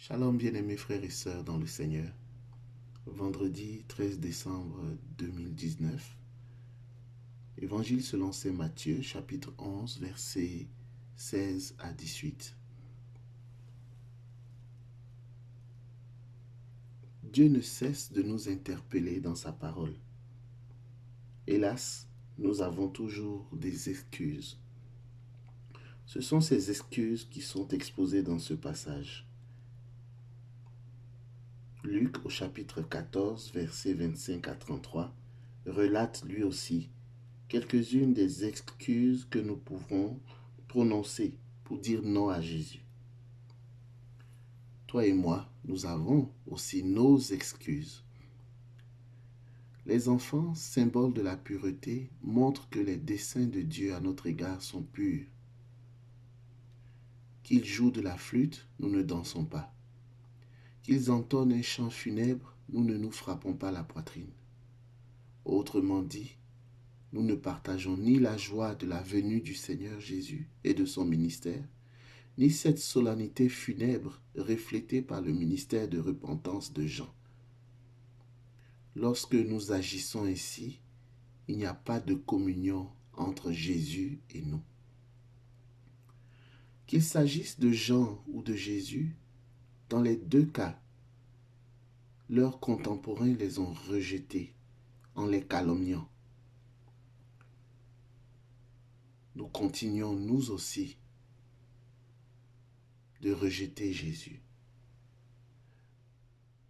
Shalom bien-aimés frères et sœurs dans le Seigneur. Vendredi 13 décembre 2019. Évangile selon saint Matthieu, chapitre 11, versets 16 à 18. Dieu ne cesse de nous interpeller dans sa parole. Hélas, nous avons toujours des excuses. Ce sont ces excuses qui sont exposées dans ce passage. Luc au chapitre 14, versets 25 à 33, relate lui aussi quelques-unes des excuses que nous pouvons prononcer pour dire non à Jésus. Toi et moi, nous avons aussi nos excuses. Les enfants, symboles de la pureté, montrent que les desseins de Dieu à notre égard sont purs. Qu'ils jouent de la flûte, nous ne dansons pas. Qu'ils entonnent un chant funèbre, nous ne nous frappons pas la poitrine. Autrement dit, nous ne partageons ni la joie de la venue du Seigneur Jésus et de son ministère, ni cette solennité funèbre reflétée par le ministère de repentance de Jean. Lorsque nous agissons ainsi, il n'y a pas de communion entre Jésus et nous. Qu'il s'agisse de Jean ou de Jésus, dans les deux cas, leurs contemporains les ont rejetés en les calomniant. Nous continuons, nous aussi, de rejeter Jésus.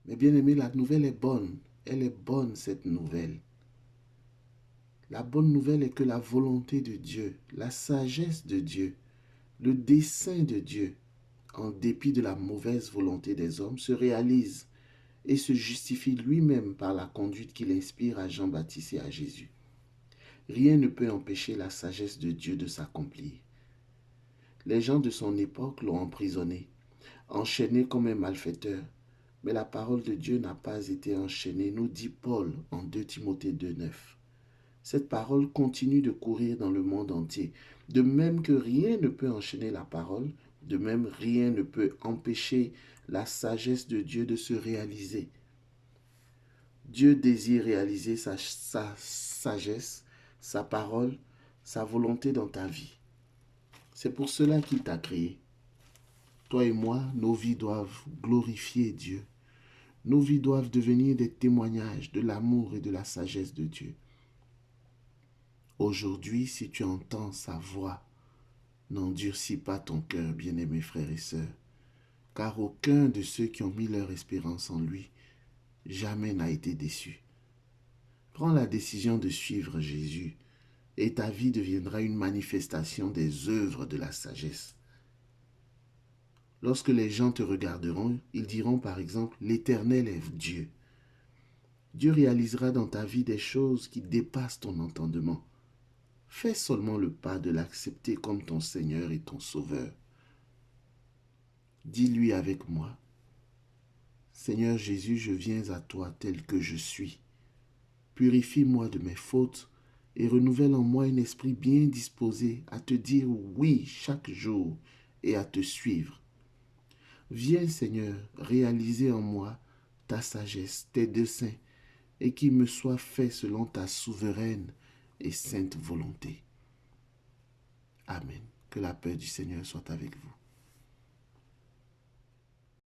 Mais bien aimé, la nouvelle est bonne. Elle est bonne, cette nouvelle. La bonne nouvelle est que la volonté de Dieu, la sagesse de Dieu, le dessein de Dieu, en dépit de la mauvaise volonté des hommes, se réalise et se justifie lui-même par la conduite qu'il inspire à Jean-Baptiste et à Jésus. Rien ne peut empêcher la sagesse de Dieu de s'accomplir. Les gens de son époque l'ont emprisonné, enchaîné comme un malfaiteur. Mais la parole de Dieu n'a pas été enchaînée, nous dit Paul en 2 Timothée 2,9. Cette parole continue de courir dans le monde entier. De même que rien ne peut enchaîner la parole, de même rien ne peut empêcher la sagesse de Dieu de se réaliser. Dieu désire réaliser sa sagesse, sa parole, sa volonté dans ta vie. C'est pour cela qu'il t'a créé. Toi et moi, nos vies doivent glorifier Dieu. Nos vies doivent devenir des témoignages de l'amour et de la sagesse de Dieu. Aujourd'hui, si tu entends sa voix, n'endurcis pas ton cœur, bien-aimés frères et sœurs, car aucun de ceux qui ont mis leur espérance en lui jamais n'a été déçu. Prends la décision de suivre Jésus et ta vie deviendra une manifestation des œuvres de la sagesse. Lorsque les gens te regarderont, ils diront par exemple, l'Éternel est Dieu. Dieu réalisera dans ta vie des choses qui dépassent ton entendement. Fais seulement le pas de l'accepter comme ton Seigneur et ton Sauveur. Dis-lui avec moi, Seigneur Jésus, je viens à toi tel que je suis. Purifie-moi de mes fautes et renouvelle en moi un esprit bien disposé à te dire oui chaque jour et à te suivre. Viens, Seigneur, réaliser en moi ta sagesse, tes desseins, et qu'il me soit fait selon ta souveraine et sainte volonté. Amen. Que la paix du Seigneur soit avec vous.